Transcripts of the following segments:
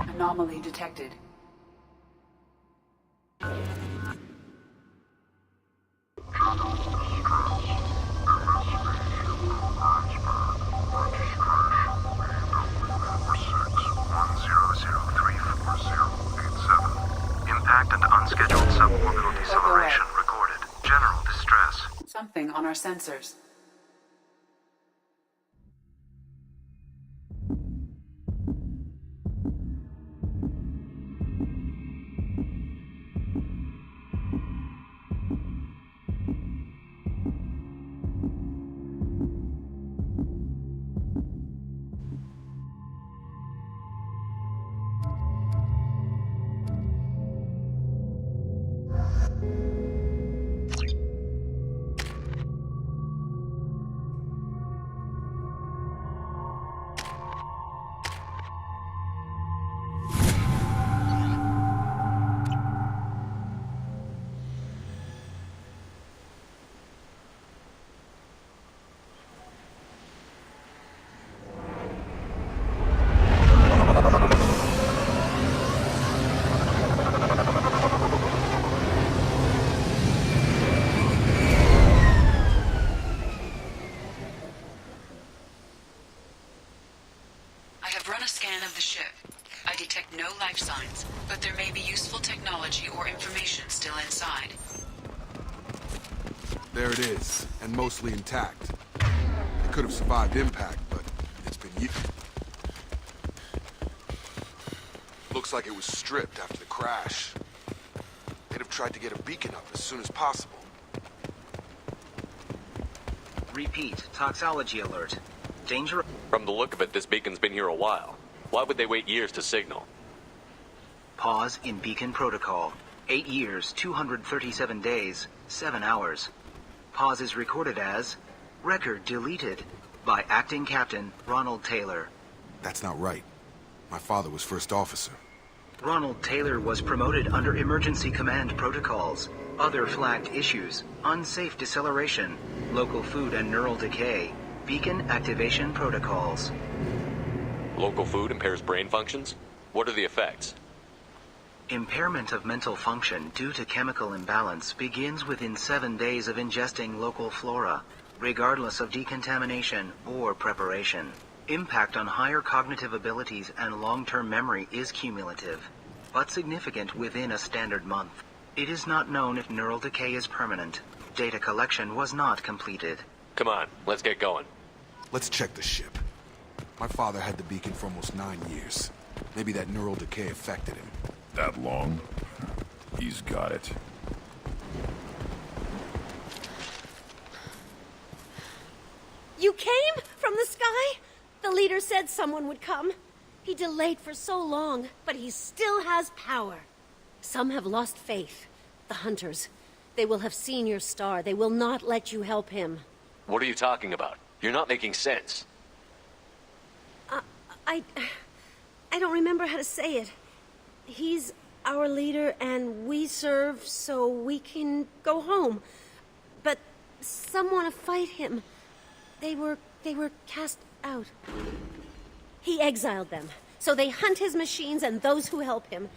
Anomaly detected. Impact and unscheduled suborbital deceleration recorded. General distress. Something on our sensors. I detect no life signs, but there may be useful technology or information still inside. There it is, and mostly intact. It could have survived impact, but it's been used. Looks like it was stripped after the crash. They'd have tried to get a beacon up as soon as possible. Repeat, toxology alert. Danger. From the look of it, this beacon's been here a while. Why would they wait years to signal? Pause in beacon protocol. 8 years, 237 days, 7 hours. Pause is recorded as record deleted by Acting Captain Ronald Taylor. That's not right. My father was first officer. Ronald Taylor was promoted under emergency command protocols. Other flagged issues: unsafe deceleration, local food and neural decay, beacon activation protocols. Local food impairs brain functions? What are the effects? Impairment of mental function due to chemical imbalance begins within 7 days of ingesting local flora, regardless of decontamination or preparation. Impact on higher cognitive abilities and long-term memory is cumulative, but significant within a standard month. It is not known if neural decay is permanent. Data collection was not completed. Come on, let's get going. Let's check the ship. My father had the beacon for almost 9 years. Maybe that neural decay affected him. That long? He's got it. You came? From the sky? The leader said someone would come. He delayed for so long, but he still has power. Some have lost faith. The hunters. They will have seen your star. They will not let you help him. What are you talking about? You're not making sense. I don't remember how to say it. He's our leader, and we serve so we can go home. But some want to fight him. They were cast out. He exiled them, so they hunt his machines and those who help him.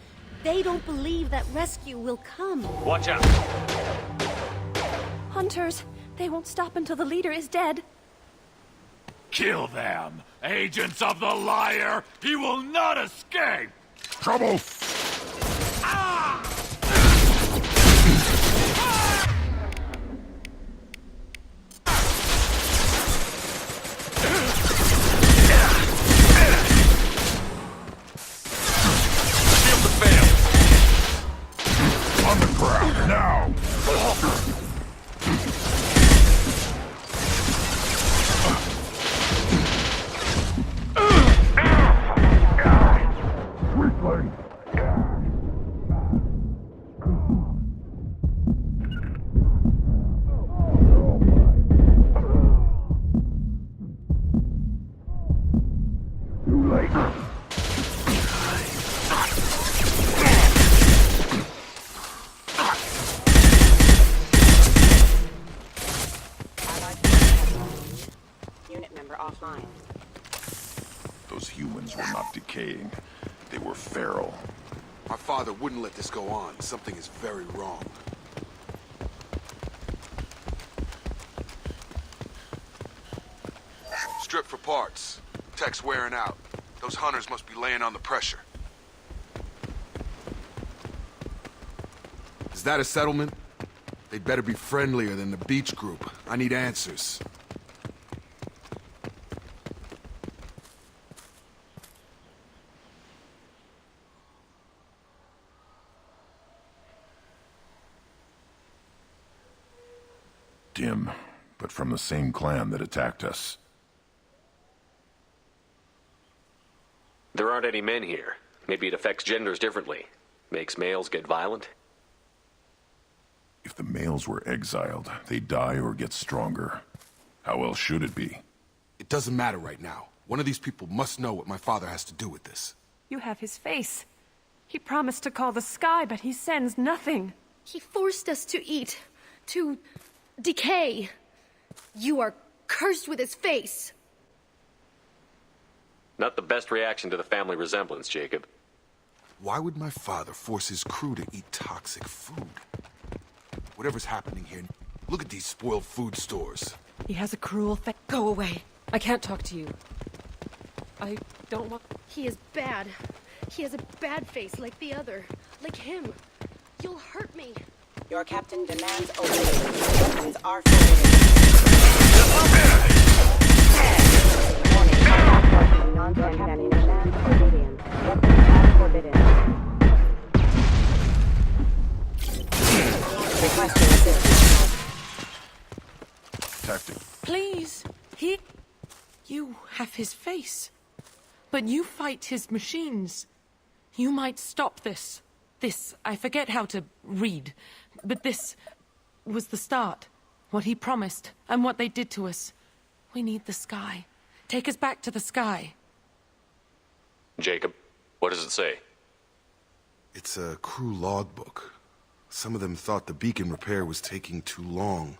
They don't believe that rescue will come. Watch out! Hunters, they won't stop until the leader is dead. Kill them! Agents of the liar! He will not escape! Trouble! On the ground, now! Weakling! were offline. Those humans were not decaying. They were feral. My father wouldn't let this go on. Something is very wrong. Strip for parts. Tech's wearing out. Those hunters must be laying on the pressure. Is that a settlement? They'd better be friendlier than the beach group. I need answers. Dim, but from the same clan that attacked us. There aren't any men here. Maybe it affects genders differently. Makes males get violent? If the males were exiled, they die or get stronger. How else should it be? It doesn't matter right now. One of these people must know what my father has to do with this. You have his face. He promised to call the sky, but he sends nothing. He forced us to eat, to decay. You are cursed with his face. Not the best reaction to the family resemblance, Jacob. Why would my father force his crew to eat toxic food? Whatever's happening here, look at these spoiled food stores. He has a cruel face. Go away. I can't talk to you. I don't want... He is bad. He has a bad face like the other. Like him. You'll hurt me. Your captain demands obedience. Weapons are forbidden. Warning, non-contact demands obedience. Weapons are forbidden. Requesting assistance. Tactic. Please. You have his face. But you fight his machines. You might stop this. I forget how to read. But this was the start. What he promised, and what they did to us. We need the sky. Take us back to the sky. Jacob, what does it say? It's a crew logbook. Some of them thought the beacon repair was taking too long.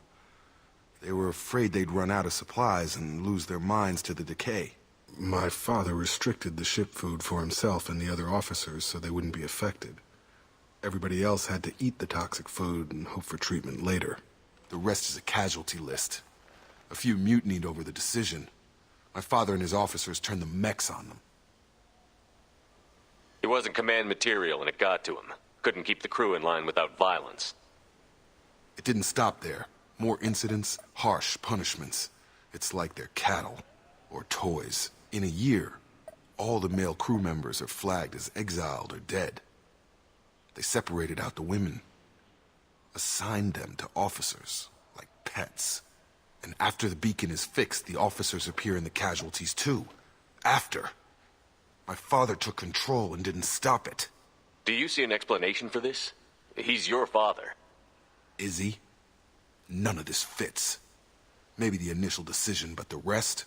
They were afraid they'd run out of supplies and lose their minds to the decay. My father restricted the ship food for himself and the other officers so they wouldn't be affected. Everybody else had to eat the toxic food and hope for treatment later. The rest is a casualty list. A few mutinied over the decision. My father and his officers turned the mechs on them. He wasn't command material and it got to him. Couldn't keep the crew in line without violence. It didn't stop there. More incidents, harsh punishments. It's like they're cattle or toys. In a year, all the male crew members are flagged as exiled or dead. They separated out the women, assigned them to officers, like pets. And after the beacon is fixed, the officers appear in the casualties too. After. My father took control and didn't stop it. Do you see an explanation for this? He's your father. Is he? None of this fits. Maybe the initial decision, but the rest?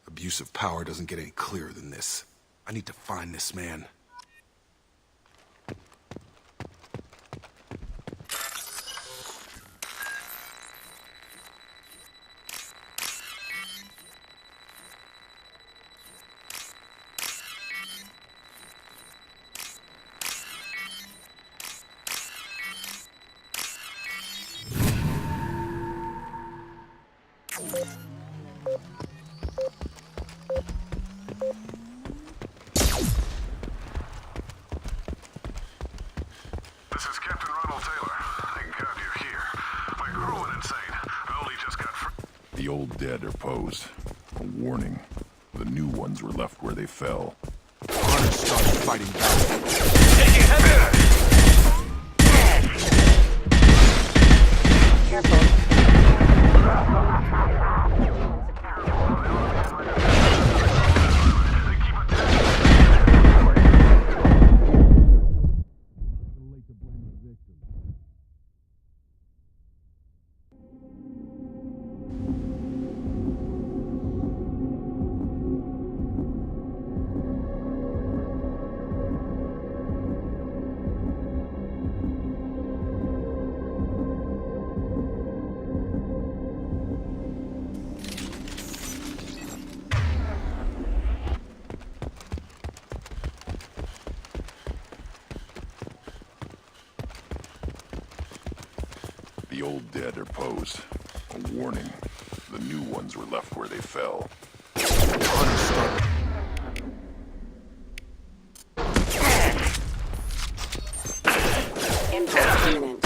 Abuse of power doesn't get any clearer than this. I need to find this man. The old dead are posed. A warning. The new ones were left where they fell. Hunters started fighting back. Careful. old dead are posed. A warning. The new ones were left where they fell. Impact imminent.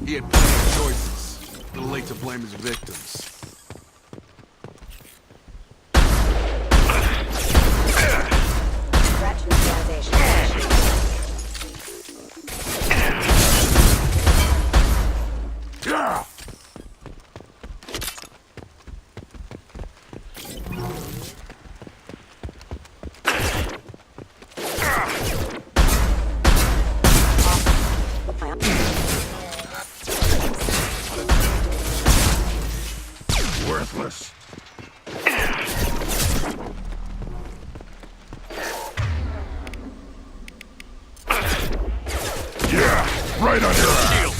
He had plenty of choices. A little late to blame his victims. Threat neutralization. Yeah! Worthless. Yeah, right on your ass.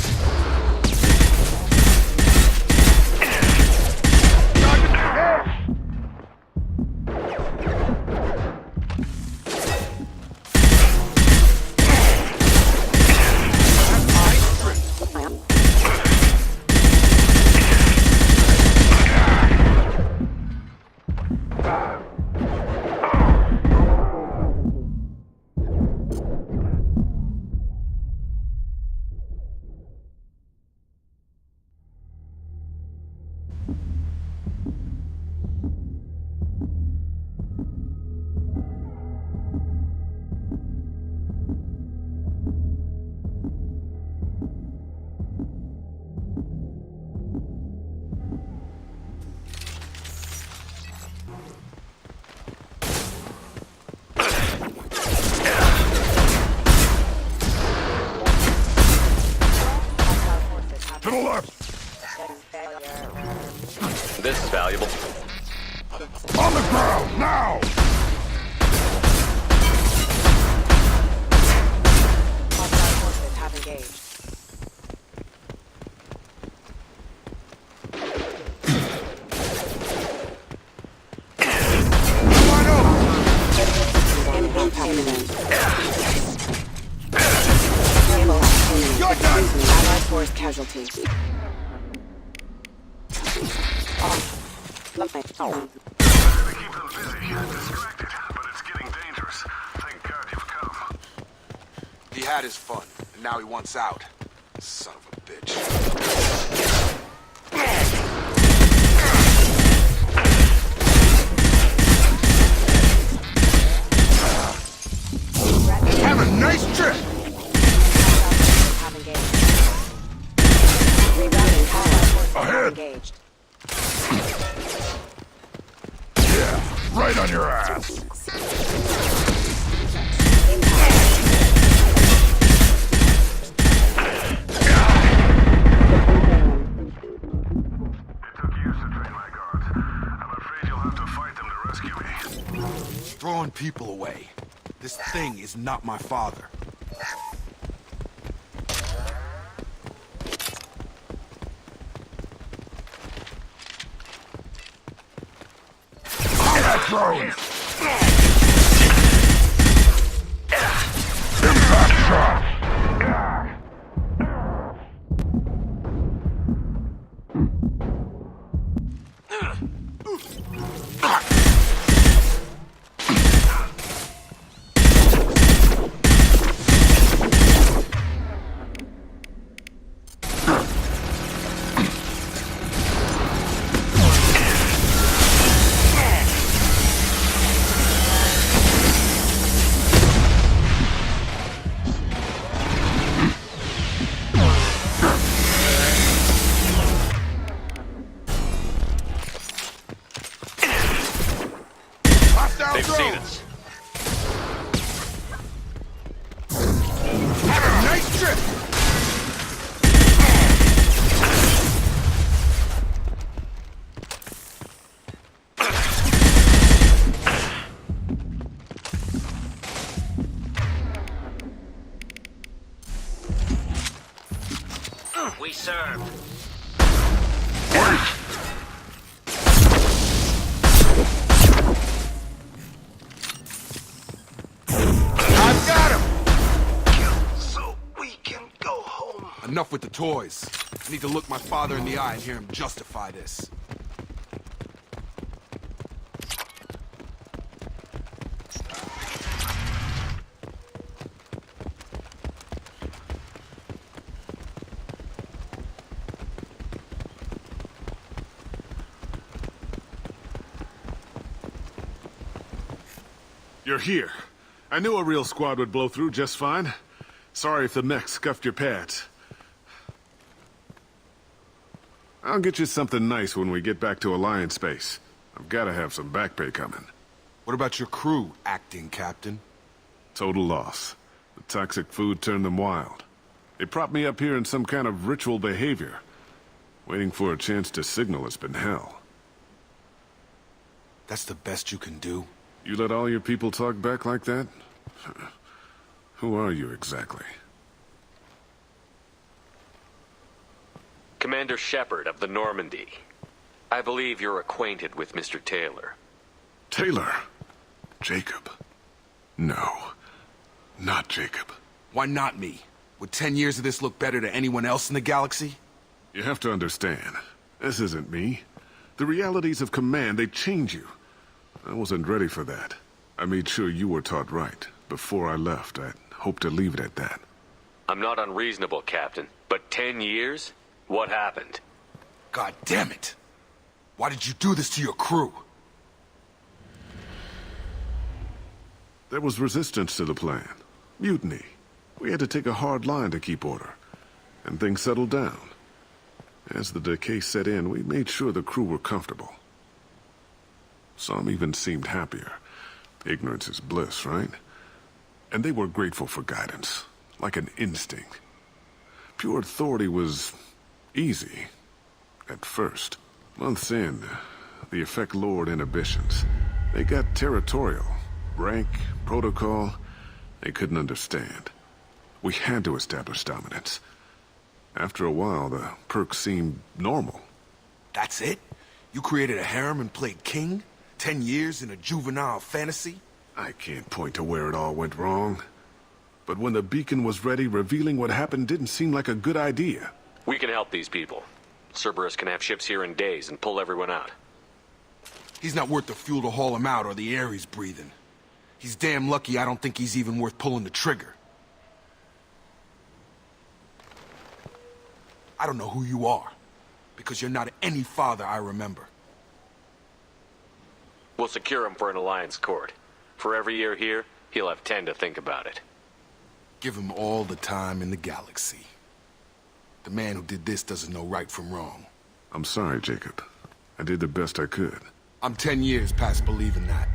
To the left! This is valuable. On the ground, now! Hostile forces have engaged. Impact imminent. Naval activity. You're done! Allied force casualties. They keep them busy and distracted, but it's getting dangerous. Thank God you've come. He had his fun, and now he wants out. Son of a bitch. Have a nice trip! Have engaged. Rerouting allied forces have Ahead. engaged. Yeah, right on your ass. It took years to train my guards. I'm afraid you'll have to fight them to rescue me. Throwing people away. This thing is not my father. Combat drones! Impact shot! They've seen us. Have a nice trip! We serve. Enough with the toys. I need to look my father in the eye and hear him justify this. You're here. I knew a real squad would blow through just fine. Sorry if the mech scuffed your pads. I'll get you something nice when we get back to Alliance Base. I've got to have some back pay coming. What about your crew, acting captain? Total loss. The toxic food turned them wild. They propped me up here in some kind of ritual behavior. Waiting for a chance to signal has been hell. That's the best you can do? You let all your people talk back like that? Who are you exactly? Commander Shepard of the Normandy. I believe you're acquainted with Mr. Taylor. Taylor? Jacob? No. Not Jacob. Why not me? Would 10 years of this look better to anyone else in the galaxy? You have to understand, this isn't me. The realities of command, they change you. I wasn't ready for that. I made sure you were taught right. Before I left, I hoped to leave it at that. I'm not unreasonable, Captain, but 10 years? What happened? God damn it! Why did you do this to your crew? There was resistance to the plan. Mutiny. We had to take a hard line to keep order. And things settled down. As the decay set in, we made sure the crew were comfortable. Some even seemed happier. Ignorance is bliss, right? And they were grateful for guidance, like an instinct. Pure authority was easy, at first. Months in, the effect lowered inhibitions. They got territorial. Rank, protocol, they couldn't understand. We had to establish dominance. After a while, the perks seemed normal. That's it? You created a harem and played king? 10 years in a juvenile fantasy? I can't point to where it all went wrong. But when the beacon was ready, revealing what happened didn't seem like a good idea. We can help these people. Cerberus can have ships here in days and pull everyone out. He's not worth the fuel to haul him out or the air he's breathing. He's damn lucky I don't think he's even worth pulling the trigger. I don't know who you are, because you're not any father I remember. We'll secure him for an Alliance court. For every year here, he'll have 10 to think about it. Give him all the time in the galaxy. The man who did this doesn't know right from wrong. I'm sorry, Jacob. I did the best I could. I'm 10 years past believing that.